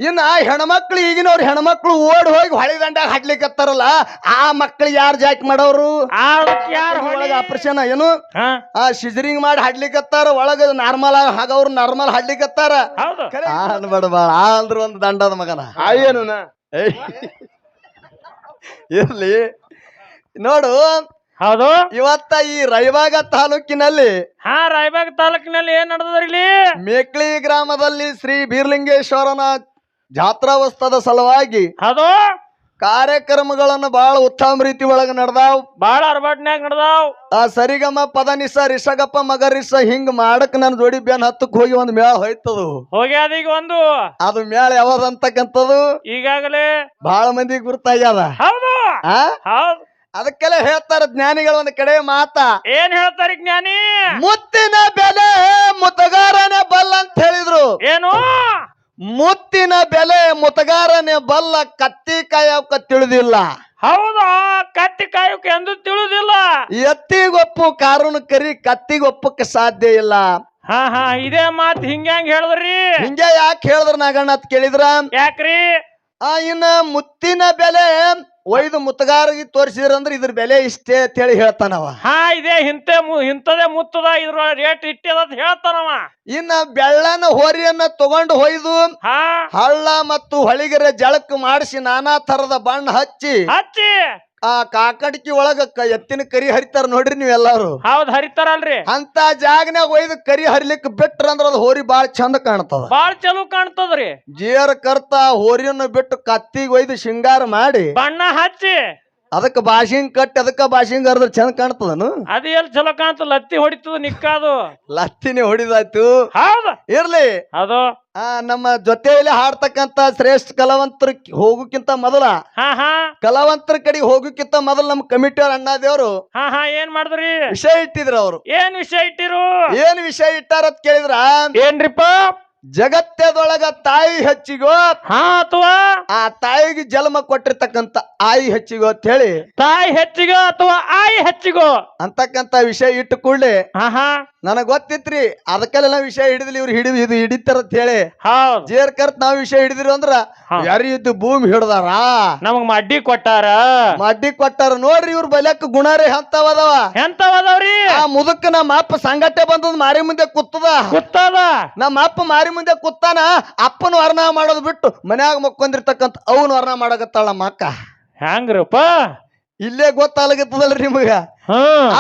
ಇನ್ನ ಹೆಣ್ಮಕ್ಳು ಈಗಿನವ್ರು ಹೆಣ್ಮಕ್ಳು ಓಡ್ ಹೋಗಿ ಹೊಳಿ ದಂಡಾಗ ಹಾಡ್ಲಿಕ್ಕತ್ತಾರಲ್ಲ ಆ ಮಕ್ಳು ಯಾರು ಜಾಕ್ ಮಾಡೋರು ಒಳಗ ಆಪರೇಷನ್ ಏನು ಸಿಜರಿಂಗ್ ಮಾಡಿ ಹಾಡ್ಲಿಕ್ಕತ್ತಾರ ಒಳಗ ನಾರ್ಮಲ್ ಹಾಗವ್ರು ನಾರ್ಮಲ್ ಹಾಡ್ಲಿಕ್ಕತ್ತಾರ ಅನ್ಬೇಡ ಬಾಳ ಅಂದ್ರ ಒಂದು ದಂಡದ ಮಗನ ಏನು ಇರ್ಲಿ ನೋಡು. ಹೌದು, ಇವತ್ತ ಈ ರಾಯಬಾಗ ತಾಲೂಕಿನಲ್ಲಿ ರಾಯಬಾಗ ತಾಲೂಕಿನಲ್ಲಿ ಏನ್ ನಡೆದದ್ರಿ ಇಲ್ಲಿ? ಮೇಕ್ಳಿ ಗ್ರಾಮದಲ್ಲಿ ಶ್ರೀ ಬೀರ್ಲಿಂಗೇಶ್ವರನ ಜಾತ್ರಾವಸ್ತದ ಸಲುವಾಗಿ ಹೌದು ಕಾರ್ಯಕ್ರಮಗಳನ್ನು ಬಹಳ ಉತ್ತಮ ರೀತಿ ಒಳಗ ನಡೆದಾವ್, ಬಹಳ ಅರ್ಬಾಟ್ನ್ಯಾಗ ನಡೆದಾವ್. ಆ ಸರಿಗಮ ಪದನಿಸ ರಿಷಗಪ್ಪ ಮಗರಿಸ ಹಿಂಗ್ ಮಾಡಕ್ ನನ್ ಜೋಡಿ ಬೆನ್ ಹತ್ತಕ್ ಹೋಗಿ ಒಂದ್ ಮೇಳ ಹೋಯ್ತದು. ಹೋಗ್ಯಾದ ಈಗ ಒಂದು ಅದು ಮೇಳ ಯಾವ್ದಂತಕ್ಕಂಥದ್ದು ಈಗಾಗಲೇ ಬಹಳ ಮಂದಿಗೆ ಗುರ್ತಾಗ್ಯದ. ಹೌದು ಹೌದು, ಅದಕ್ಕೆಲ್ಲ ಹೇಳ್ತಾರ ಜ್ಞಾನಿಗಳ ಒಂದ್ ಕಡೆ ಮಾತ. ಏನ್ ಹೇಳ್ತಾರ ಜ್ಞಾನಿ? ಮುತ್ತಿನ ಬೆಲೆ ಮುತಗಾರನೇ ಬಲ್ಲ ಅಂತ ಹೇಳಿದ್ರು. ಏನು? ಮುತ್ತಿನ ಬೆಲೆ ಮುತಗಾರನೇ ಬಲ್ಲ, ಕತ್ತಿ ಕಾಯಕ ತಿಳಿದಿಲ್ಲ. ಹೌದಾ, ಕತ್ತಿ ಕಾಯಕ್ಕೆ ಎಂದು ತಿಳಿದಿಲ್ಲ. ಎತ್ತಿಗೊಪ್ಪು ಕಾರಣ ಕರಿ ಕತ್ತಿಗೊಪ್ಪಕ್ಕೆ ಸಾಧ್ಯ ಇಲ್ಲ. ಇದೇ ಮಾತ್ ಹಿಂಗ್ಯಾಂಗ್ ಹೇಳಿದ್ರಿ? ಹಿಂಗೆ ಯಾಕೆ ಹೇಳಿದ್ರ ನಾಗಣ್ಣ ಅಂತ ಕೇಳಿದ್ರ, ಯಾಕ್ರಿ? ಇನ್ನ ಮುತ್ತಿನ ಬೆಲೆ ಒಯ್ದು ಮುತ್ತಗಾರಿಗೆ ತೋರಿಸಿದ್ರಂದ್ರ ಇದ್ರ ಬೆಲೆ ಇಷ್ಟೇ ಅಂತ ಹೇಳಿ ಹೇಳ್ತಾನವ. ಇದೇ ಇಂಥದೇ ಮುತ್ತದ, ಇದ್ರ ರೇಟ್ ಇಟ್ಟದ ಅಂತ ಹೇಳ್ತಾನವ. ಇನ್ನ ಬೆಳ್ಳನ ಹೋರಿಯನ್ನ ತಗೊಂಡು ಹೊಯ್ದು ಹಳ್ಳ ಮತ್ತು ಹೊಳಿಗೆರೆ ಜಳಕ್ ಮಾಡಿಸಿ ನಾನಾ ತರದ ಬಣ್ಣ ಹಚ್ಚಿ ಆ ಕಾಕಡಿಕಿ ಒಳಗ ಎತ್ತಿನ ಕರಿ ಹರಿತಾರ ನೋಡ್ರಿ ನೀವೆಲ್ಲಾರು. ಹೌದ್, ಹರಿತಾರಲ್ರಿ. ಅಂತ ಜಾಗನ್ಯಾಗ ಒಯ್ದು ಕರಿ ಹರಿಲಿಕ್ ಬಿಟ್ರಂದ್ರ ಅದು ಹೋರಿ ಬಾಳ ಚಂದ ಕಾಣ್ತದ, ಬಾಳ ಚಲೋ ಕಾಣ್ತದ್ರಿ. ಜೇರ್ ಕರ್ತ ಹೋರಿಯನ್ನ ಬಿಟ್ಟು ಕತ್ತಿಗೆ ಒಯ್ದು ಶೃಂಗಾರ ಮಾಡಿ ಬಣ್ಣ ಹಚ್ಚಿ ಅದಕ್ಕ ಬಾಶಿಂಗ್ ಕಟ್ಟಿ ಅದಕ್ಕ ಬಾಶಿಂಗ್ ಹರಿದ್ರ ಚಂದ ಕಾಣ್ತದನು? ಅದ ಎಲ್ಲಿ ಚಲೋ ಕಾಣ್ತದ? ಲತ್ತಿ ಹೊಡಿತದ ನಿಕ್ಕಾದು. ಲತ್ತಿನೇ ಹೊಡಿದಾಯ್ತು. ಹೌದು, ಇರ್ಲಿ. ಅದು ನಮ್ಮ ಜೊತೆಯಲ್ಲಿ ಹಾಡ್ತಕ್ಕಂತ ಶ್ರೇಷ್ಠ ಕಲಾವಂತರ ಹೋಗುಕ್ಕಿಂತ ಮೊದಲ ಕಲಾವಂತರ ಕಡೆಗೆ ಹೋಗುಕ್ಕಿಂತ ಮೊದಲು ನಮ್ಮ ಕಮಿಟಿ ಅವ್ರ ಅಣ್ಣಾದೇವ್ರು ಏನ್ ಮಾಡಿದ್ರಿ? ವಿಷಯ ಇಟ್ಟಿದ್ರು. ಅವ್ರು ಏನ್ ವಿಷಯ ಇಟ್ಟಿರು? ಏನ್ ವಿಷಯ ಇಟ್ಟಾರ ಅಂತ ಕೇಳಿದ್ರ, ಏನ್ರಿಪ್ಪ? ಜಗತ್ತದೊಳಗ ತಾಯಿ ಹೆಚ್ಚಿಗೋ ಅಥವಾ ಆ ತಾಯಿಗೆ ಜನ್ಮ ಕೊಟ್ಟಿರ್ತಕ್ಕಂತ ಆಯಿ ಹೆಚ್ಚಿಗೋ ಅಂತ ಹೇಳಿ, ತಾಯಿ ಹೆಚ್ಚಿಗೋ ಅಥವಾ ಆಯಿ ಹೆಚ್ಚಿಗೋ ಅಂತಕ್ಕಂತ ವಿಷಯ ಇಟ್ಟು ಕೂಡ್ಲೆ ನನಗ್ ಗೊತ್ತಿತ್ರಿ. ಅದಕ್ಕೆಲ್ಲ ವಿಷಯ ಹಿಡಿದ್ಲಿ ಇವ್ರು ಇದು ಹಿಡಿತಾರ ಅಂತ ಹೇಳಿ ಜೇರ್ ಕರ್ತ್ ನಾವ್ ವಿಷಯ ಹಿಡಿದಿರು ಅಂದ್ರ ಯಾರಿದ್ದು ಭೂಮಿ ಹಿಡ್ದಾರ, ನಮಗ್ ಮಡ್ಡಿ ಕೊಟ್ಟಾರ. ಮಡ್ಡಿ ಕೊಟ್ಟಾರ ನೋಡ್ರಿ. ಇವ್ರ ಬಲ್ಯಕ್ ಗುಣಾರಿ ಎಂತವದವ ಎಂತವದವ್ರಿ? ಆ ಮುದಕ್ ನಮ್ಮ ಅಪ್ಪ ಸಂಗಟೆ ಬಂದದ್ ಮಾರಿ ಮುಂದೆ ಕುತ್ತದ. ನಮ್ಮ ಅಪ್ಪ ಮಾರಿ ಮುಂದೆ ಕುತ್ತಾನ. ಅಪ್ಪನ ವರ್ಣ ಮಾಡೋದು ಬಿಟ್ಟು ಮನ್ಯಾಗ ಮಕ್ಕೊಂದಿರ್ತಕ್ಕಂತ ಅವನ್ ವರ್ಣ ಮಾಡಕತ್ತಾಳ ನಮ್ಮ ಅಕ್ಕ. ಹ್ಯಾಂಗ್ರಪ್ಪ? ಇಲ್ಲೇ ಗೊತ್ತಾಗತ್ತದಲ್ರಿ ನಿಮಗ.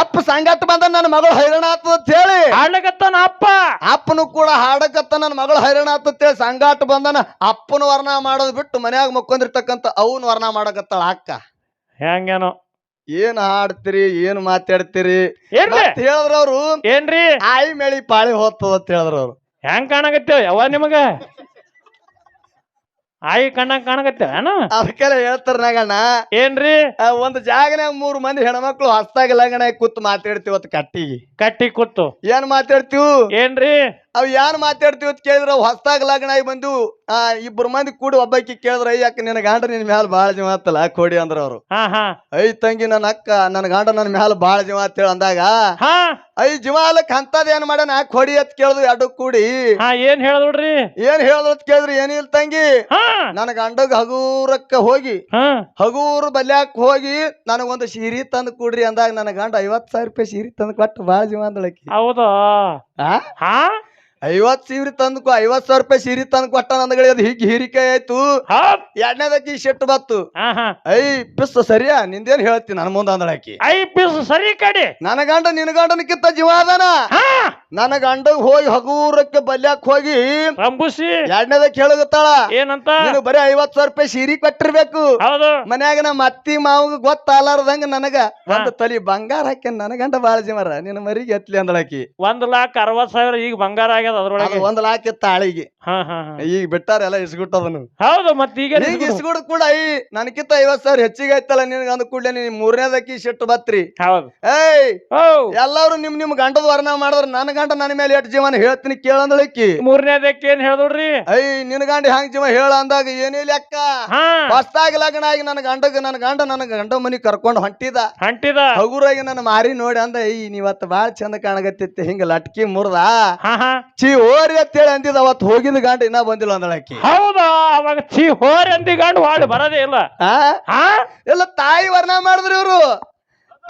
ಅಪ್ಪ ಸಂಗಟ ಬಂದ ನನ್ನ ಮಗಳು ಹೈರಾಣ ಆತದ ಅಂತ ಹೇಳಿ ಹಾಡ್ಲಕತ್ತಾನ ಅಪ್ಪ. ಅಪ್ಪನು ಕೂಡ ಹಾಡಕತ್ತ ನನ್ನ ಮಗಳು ಹೈರಾಣ ಆತ ಅಂತ ಹೇಳಿ ಸಂಗಾಟ ಬಂದನ ಅಪ್ಪನ ವರ್ಣ ಮಾಡೋದು ಬಿಟ್ಟು ಮನ್ಯಾಗ ಮಕ್ಕೊಂದಿರ್ತಕ್ಕಂತ ಅವನ್ ವರ್ಣ ಮಾಡಕತ್ತಾಳ ಅಕ್ಕ. ಹೆಂಗೇನೋ ಏನ್ ಹಾಡ್ತೀರಿ, ಏನ್ ಮಾತಾಡ್ತೀರಿ ಹೇಳಿದ್ರ ಅವ್ರು. ಏನ್ರಿ? ಆಯಿ ಮೇಳಿ ಪಾಳಿ ಹೋಗ್ತದ ಅಂತ ಹೇಳಿದ್ರ ಅವ್ರು. ಹೆಂಗ್ ಕಾಣಕತ್ತೇವ ಯಾವ ನಿಮಗ? ಆಯಿ ಕಣ್ಣಂಗ್ ಕಾಣಕತ್ತೇವ? ಅದಕ್ಕೆಲ್ಲ ಹೇಳ್ತಾರ ನಾಗಣ್ಣ. ಏನ್ರಿ? ಒಂದ್ ಜಾಗನ್ಯಾಗ 3 ಮಂದಿ ಹೆಣ್ಮಕ್ಳು ಹೊಸ್ತಾಗ ಲಗ್ನ ಕೂತ್ ಮಾತಾಡ್ತಿವತ್ ಕಟ್ಟಿ ಕೂತು ಏನ್ ಮಾತಾಡ್ತೀವಿ? ಏನ್ರಿ? ಅವ್ ಏನ್ ಮಾತಾಡ್ತೀವಿ ಅಂತ ಕೇಳಿದ್ರ ಹೊಸ್ತಾಗ ಲಗ್ನ ಆಗಿ ಬಂದು 2 ಮಂದಿ ಕೂಡಿ ಒಬ್ಬಾಕಿ ಕೇಳಿದ್ರ, ಯಾಕೆ ನಿನ್ನ ಗಂಡ ನಿನ್ ಮ್ಯಾಲ ಬಾಳ ಜೀವ ಆತಲ್ಲ ಕೊಡಿ ಅಂದ್ರ ಅವ್ರು. ತಂಗಿ ನನ್ನ ಅಕ್ಕ ನನ್ನ ಗಂಡ ನನ್ನ ಮ್ಯಾಲ ಬಾಳ ಜೀವ ಅಂತ ಹೇಳಿ ಅಂದಾಗ, ಜೀವ ಅಲ್ಲಕ್ ಅಂತದ್ ಏನ್ ಮಾಡ್ಯಾನ ಕೊಡಿ ಅಂತ ಕೇಳಿದ್ರು. 2 ಕೂಡಿ ಏನ್ ಹೇಳಿದ್ರಿ? ಏನ್ ಹೇಳಿದ್ರು ಅಂತ ಕೇಳಿದ್ರಿ, ಏನಿಲ್ ತಂಗಿ ನನ್ನ ಗಂಡಗ್ ಹಗೂರಕ್ಕ ಹೋಗಿ ಹಗೂರು ಬಲ್ಯಾಕ್ ಹೋಗಿ ನನಗೊಂದು ಸೀರೆ ತಂದು ಕೊಡ್ರಿ ಅಂದಾಗ ನನ್ನ ಗಂಡ 50,000 ರೂಪಾಯಿ ಸೀರೆ ತಂದು ಕೊಟ್ಟು ಬಾಳ ಜೀವ ಅಂದಳಕಿ. ಹೌದಾ? 50,000 ರೂಪಾಯಿ ಸೀರೆ ತಂದು ಕೊಟ್ಟ ನಂದಗಳಿ ಅದು ಹೀಗೆ ಹೀರಿಕೆ ಆಯ್ತು. 2ನೇದಕ್ಕಿ ಶೆಟ್ಟು ಬತ್ತು. ಪಿಸ್ ಸರಿಯಾ ನಿಂದೇನ್ ಹೇಳ್ತಿ ನನ್ನ ಮುಂದ ಅಂದಳಕಿ. ಪಿಸ್ ಸರಿ ಕಡೆ ನನ್ನ ಗಂಡ ನಿನ್ನ ಗಂಡನಕ್ಕಿಂತ ಜೀವ ಅದಾನ. ನನ್ನ ಗಂಡ ಹೋಗಿ ಹಗೂರಕ್ಕೆ ಬಲ್ಯಾಕ್ ಹೋಗಿ 2ನೇದಕ್ಕೆ ಹೇಳಗತ್ತಾಳ, ಏನಂತ? ನೀನು ಬರೀ 50,000 ರೂಪಾಯಿ ಸೀರೆ ಕೊಟ್ಟಿರ್ಬೇಕು. ಮನ್ಯಾಗ ನಮ್ಮ ಅತ್ತಿ ಮಾವಗ ಗೊತ್ತಾಲಾರ್ದಂಗ ನನಗ ಒಂದು ತಲಿ ಬಂಗಾರ ಹಾಕಿ ನನ್ನ ಗಂಡ ಬಾಳ ಜೀವರ ನಿನ್ನ ಮರಿಗೆ ಎತ್ಲಿ ಅಂದಳಕಿ. 1,60,000 ಈಗ ಬಂಗಾರ ಆಗ್ಯದ. ಅದ್ರೊಳಗೆ 1 ಲಕ್ಷ ಇತ್ತ ಆಳಿಗೆ. ಈಗ ಬಿಟ್ಟಾರ ಎಲ್ಲ ಇಸ್ಗುಟ್ಟದನು. ಹೌದು, ಮತ್ತೆ ಈಗ ಇಸ್ಗುಡ್ ಕೂಡ ನನಕಿಂತ 50,000 ಹೆಚ್ಚಿಗೆ ಆಯ್ತಲ್ಲ ನಿನ್ಗ ಅಂದ ಕೂಡಲೇ ನೀನ್ 3ನೇದಕ್ಕಿ ಶೆಟ್ಟು ಬತ್ರಿ. ಎಲ್ಲಾರು ನಿಮ್ ಗಂಡದ ವರ್ಣ ಮಾಡಿದ್ರ ನನ್ನ ಗಂಡ ನನ್ನ ಮೇಲೆ ಎಷ್ಟು ಜೀವನ ಹೇಳ್ತೀನಿ ಕೇಳಂದಳಿಕ್ಕಿ. ಮೂರನೇದಕ್ಕೆ ಏನ್ ಹೇಳ್ದೋಡ್ರಿ? ಐ ನಿನ್ ಗಂಡ ಹೆಂಗ್ ಜೀವ ಹೇಳ ಅಂದಾಗ ಏನೇ ಲೆಕ್ಕ. ಹೊಸ್ತಾಗಿ ಲಗ್ನ ಆಗಿ ನನ್ನ ಗಂಡ ಮನಿ ಕರ್ಕೊಂಡು ಹೊಂಟಿದ ಹಗುರಾಗಿ ನನ್ನ ಮಾರಿ ನೋಡಿ ಅಂದ ನೀವತ್ತು ಬಾಳ ಚಂದ ಕಾಣಗತ್ತಿತ್ತು ಹಿಂಗ ಲಟ್ಕಿ ಮುರ್ದ ಚೀ ಹೋರಿ ಅಂತೇಳಿ ಅಂದಿದ ಅವತ್ತು ಹೋಗಿದ ಗಂಡ ಇನ್ನ ಬಂದಿಲ್ಲ ಅಂದಳಕ್ಕಿ. ಹೌದಾ? ಅವಾಗ ಚೀ ಹೋರಿ ಅಂದಿ ಗಂಡ ವಾಡಿ ಬರದೇ ಇಲ್ಲ. ಎಲ್ಲ ತಾಯಿ ವರ್ಣ ಮಾಡಿದ್ರು ಇವ್ರು.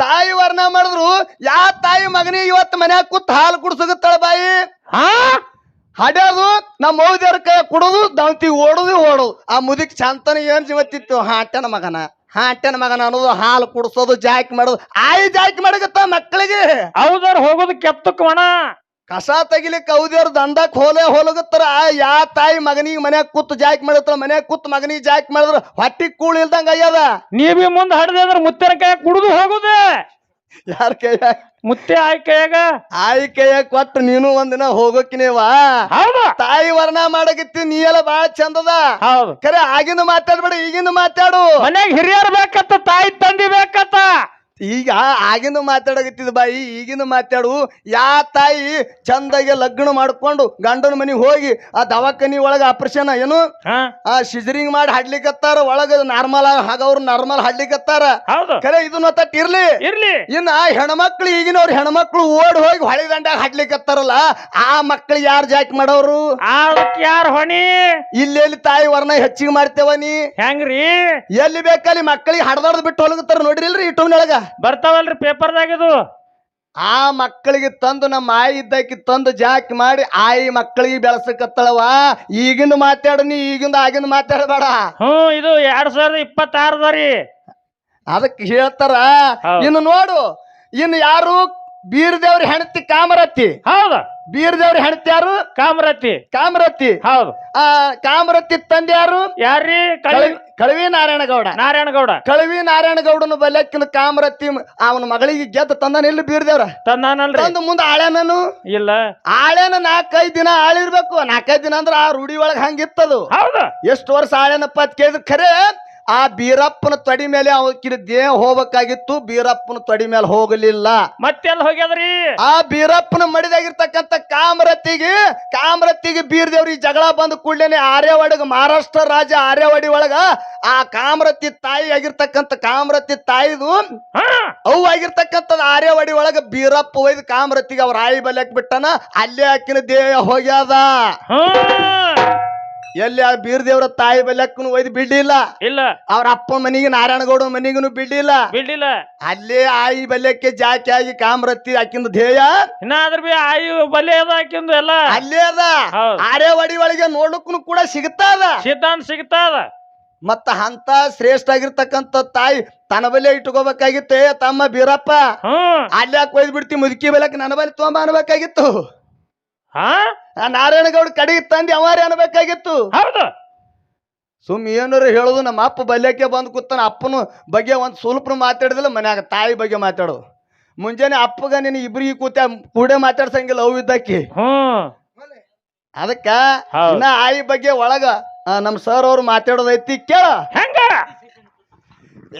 ತಾಯಿ ವರ್ಣ ಮಾಡಿದ್ರು. ಯಾ ತಾಯಿ ಮಗನಿಗೆ ಇವತ್ತು ಮನ್ಯಾಗ ಕೂತ್ ಹಾಲು ಕುಡ್ಸಗತ್ತಾಳ ಬಾಯಿ. ಹಡ್ಯೋದು ನಮ್ಮ ಮೌದ್ಯವ್ರ ಕೈ ಕುಡೋದು ದೌತಿ ಓಡೋದು. ಆ ಮುದಿಕ್ ಚಂತನ ಏನ್ ಜೀವತ್ತಿತ್ತು. ಹಾಟನ ಮಗನ ಅನ್ನೋದು ಹಾಲು ಕುಡ್ಸೋದು ಜಾಕಿ ಮಾಡೋದು. ಆಯಿ ಜಾಕಿ ಮಾಡಗತ್ತ ಮಕ್ಕಳಿಗೆ. ಹೌದಾರ ಹೋಗೋದು ಕೆತ್ತಕ್ ಒಣ ಕಸ ತೆಗಿಲಿಕ್ಕೆ ಹೌದೇವ್ರ ದಂಡಕ್ ಹೋಲಗತ್ತಾರ. ಯಾ ತಾಯಿ ಮಗನಿಗೆ ಮನ್ಯಾಗ ಕೂತ್ ಜಾಕಿ ಮಾಡತ್ತಾರ. ಮನ್ಯಾಗ ಕೂತ್ ಮಗನಿಗೆ ಜಾಕಿ ಮಾಡಿದ್ರ ಹೊಟ್ಟಿಗೆ ಕೂಳು ಇಲ್ದಂಗ ಅಯ್ಯದ. ನೀವೇ ಮುಂದ್ ಹಡ್ದೆ ಅಂದ್ರ ಮುತ್ತೆರ ಕೈ ಕುಡುದು ಹೋಗುದೇ. ಯಾರ ಕೈಯಾಗ? ಮುತ್ತೆ ಆಯ್ ಕೈಯಾಗ ಕೊಟ್ಟು ನೀನು ಒಂದಿನ ಹೋಗೋಕಿನೇವಾ. ತಾಯಿ ವರ್ಣ ಮಾಡಕತ್ತಿ ನೀ ಎಲ್ಲ ಬಾಳ ಚಂದದ. ಹೌದು ಖರೆ ಆಗಿನ ಮಾತಾಡ್ಬೇಡ, ಈಗಿನ ಮಾತಾಡು. ಮನ್ಯಾಗ ಹಿರಿಯರ್ ಬೇಕತ್ತ, ತಾಯಿ ತಂದಿ ಬೇಕತ್ತ. ಈಗ ಆಗಿನ ಮಾತಾಡಕತ್ತಿದ ಬಾಯಿ, ಈಗಿನ ಮಾತಾಡು. ಯಾ ತಾಯಿ ಚಂದಾಗೆ ಲಗ್ನ ಮಾಡ್ಕೊಂಡು ಗಂಡನ ಮನಿಗೆ ಹೋಗಿ ಆ ದವಾಖಾನಿ ಒಳಗ ಆಪರೇಷನ್ ಏನು ಆ ಸಿಜರಿಂಗ್ ಮಾಡಿ ಹಡ್ಲಿಕತ್ತಾರ. ಒಳಗ ನಾರ್ಮಲ್ ಹಾಗವ್ರು ನಾರ್ಮಲ್ ಹಡ್ಲಿಕತ್ತಾರ. ಖರೆ ಇದನ್ನ ತಟ್ ಇರ್ಲಿ. ಇನ್ನ ಹೆಣ್ಮಕ್ಳು ಈಗಿನವ್ರು ಹೆಣ್ಮಕ್ಳು ಓಡ್ ಹೋಗಿ ಹೊಳಿ ದಂಡ್ಯಾಗ ಹಡ್ಲಿಕತ್ತಾರಲ್ಲ, ಆ ಮಕ್ಳಿಗೆ ಯಾರು ಜಾಕಿ ಮಾಡೋರು? ಯಾರು ಹೊಣಿ? ಇಲ್ಲೆಲ್ಲಿ ತಾಯಿ ವರ್ಣ ಹೆಚ್ಚಿಗೆ ಮಾಡ್ತೇವ ನೀ ಹೆಂಗ್ರಿ? ಎಲ್ಲಿ ಬೇಕಲ್ಲಿ ಮಕ್ಕಳಿಗೆ ಹಡ್ದಾಡ್ದು ಬಿಟ್ಟು ಹೊಲಗತ್ತಾರ ನೋಡ್ರಿಲ್ರಿ ಯೂಟ್ಯೂಬ್ನೊಳಗ ಬರ್ತಾವಲ್ರಿ ಪೇಪರ್ದಾಗಿದು. ಆ ಮಕ್ಕಳಿಗೆ ತಂದು ನಮ್ಮ ಆಯಿ ಇದ್ದಕ್ಕೆ ತಂದು ಜಾಕಿ ಮಾಡಿ ಆಯಿ ಮಕ್ಕಳಿಗೆ ಬೆಳೆಸಕತ್ತಳವ. ಈಗಿಂದ ಮಾತಾಡ ನೀ, ಈಗಿಂದ ಆಗಿಂದ ಮಾತಾಡಬೇಡ. ಇದು 2026 ಅದಕ್ಕೆ ಹೇಳ್ತಾರ. ಇನ್ನು ನೋಡು, ಇನ್ನು ಯಾರು ಬೀರದೇವ್ರ ಹೆಂಡತಿ ಕಾಮರತಿ. ಹೌದು, ಬೀರದೇವ್ರ ಹೆಂಡತಿ ಯಾರು? ಕಾಮರತಿ. ಹೌದು. ಕಾಮರತಿ ತಂದೆ ಯಾರು? ಯಾರ್ರಿ? ಕಳವಿ ನಾರಾಯಣಗೌಡ. ಕಳವಿ ನಾರಾಯಣಗೌಡನ ಬಲ್ಯಕ್ಕಿನ ಕಾಮರತಿ ಅವನ ಮಗಳಿಗೆ ಗೆದ್ದು ತಂದಾನ. ಇಲ್ಲಿ ಬೀರದೇವ್ರ ತಂದು ಮುಂದೆ ಆಳ್ಯಾನನು ಇಲ್ಲ. ಆಳ್ಯಾನ 4-5 ದಿನ ಆಳಿರ್ಬೇಕು. 4-5 ದಿನ ಅಂದ್ರ ಆ ರೂಢಿ ಒಳಗ ಹಂಗಿತ್ತದು. ಎಷ್ಟು ವರ್ಷ ಆಳ್ಯಾನಪ್ಪ ಅಂತ ಕೇಳಿದ್ರು. ಖರೆ ಆ ಬೀರಪ್ಪನ ತೊಡಿ ಮೇಲೆ ಅವಕ್ಕಿನ ದೇಹ ಹೋಗ್ಬೇಕಾಗಿತ್ತು. ಬೀರಪ್ಪನ ತೊಡಿ ಮೇಲೆ ಹೋಗಲಿಲ್ಲ. ಮತ್ತೆಲ್ಲ ಹೋಗ್ಯದ್ರಿ? ಆ ಬೀರಪ್ಪನ ಮಡಿದಾಗಿರ್ತಕ್ಕಂಥ ಕಾಮರತಿಗೆ ಬೀರದೇವ್ರಿಗೆ ಜಗಳ ಬಂದ ಕೂಡಲೇನೆ ಆರ್ಯವಾಡಿಗೆ ಮಹಾರಾಷ್ಟ್ರ ರಾಜ್ಯ ಆರ್ಯವಾಡಿ ಒಳಗ ಆ ಕಾಮರತಿ ತಾಯಿ ಆಗಿರ್ತಕ್ಕಂಥ ಕಾಮರತಿ ತಾಯಿದು ಅವು ಆಗಿರ್ತಕ್ಕಂಥದ್ದು ಆರ್ಯವಾಡಿ ಒಳಗ ಬೀರಪ್ಪ ಒಯ್ದು ಕಾಮರತಿಗೆ ಅವ್ರ ಆಯಿ ಬಲ್ಯಕ್ ಬಿಟ್ಟನ. ಅಲ್ಲೇ ಆಕಿನ ದೇಹ ಹೋಗ್ಯಾದ. ಎಲ್ಲಿ ಆ ಬೀರದೇವ್ರ ತಾಯಿ ಬಲ್ಯಕ್ಕನು ಒಯ್ದು ಬಿಡ್ಲಿಲ್ಲ. ಅವ್ರ ಅಪ್ಪನ ಮನಿಗೆ ನಾರಾಯಣಗೌಡ ಮನಿಗೂ ಬಿಡ್ಲಿಲ್ಲ. ಅಲ್ಲೇ ಆಯಿ ಬಲ್ಯಕ್ಕೆ ಜಾಕಿ ಆಗಿ ಕಾಮರತಿ ಆಕಿಂದ ಧ್ಯೇಯ ಆಯಿ ಬಲ್ಯ ಆಕಿಂದು ಎಲ್ಲ ಅಲ್ಲೇ ಅದ. ಆರ್ಯವಾಡಿ ಒಳಗೆ ನೋಡ್ಲಿಕ್ಕೂ ಕೂಡ ಸಿಗ್ತಾದ. ಮತ್ತ ಅಂತ ಶ್ರೇಷ್ಠ ಆಗಿರ್ತಕ್ಕಂಥ ತಾಯಿ ತನ್ನ ಬಲ್ಯ ಇಟ್ಕೋಬೇಕಾಗಿತ್ತೆ. ತಮ್ಮ ಬೀರಪ್ಪ ಅಲ್ಲೇ ಕೊಯ್ದು ಬಿಡ್ತಿ, ಮುದುಕಿ ಬಲ್ಯಕ್ ನನ್ನ ಬಲಿ ತೊಂಬ ಅನ್ಬೇಕಾಗಿತ್ತು. ನಾರಾಯಣಗೌಡ ಕಡೆಗೆ ತಂದಿ ಅವಾರಿ ಅನ್ಬೇಕಾಗಿತ್ತು. ಏನಾರ ಹೇಳುದು ನಮ್ಮ ಅಪ್ಪ ಬಲ್ಯಕ್ಕೆ ಬಂದು ಕೂತಾನ. ಅಪ್ಪನ ಬಗ್ಗೆ ಒಂದ್ ಸ್ವಲ್ಪ ಮಾತಾಡಿದಿಲ್ಲ, ಮನ್ಯಾಗ ತಾಯಿ ಬಗ್ಗೆ ಮಾತಾಡೋದು. ಮುಂಜಾನೆ ಅಪ್ಪಗ ನೀನು ಇಬ್ರಿಗೆ ಕೂಡೆ ಮಾತಾಡ್ಸಂಗಿಲ್ಲ ಅವು ಇದ್ದಕ್ಕಿ. ಅದಕ್ಕ ಇನ್ನ ಆಯಿ ಬಗ್ಗೆ ಒಳಗ ನಮ್ ಸರ್ ಅವ್ರು ಮಾತಾಡೋದೈತಿ ಕೇಳ. ಹೆಂಗ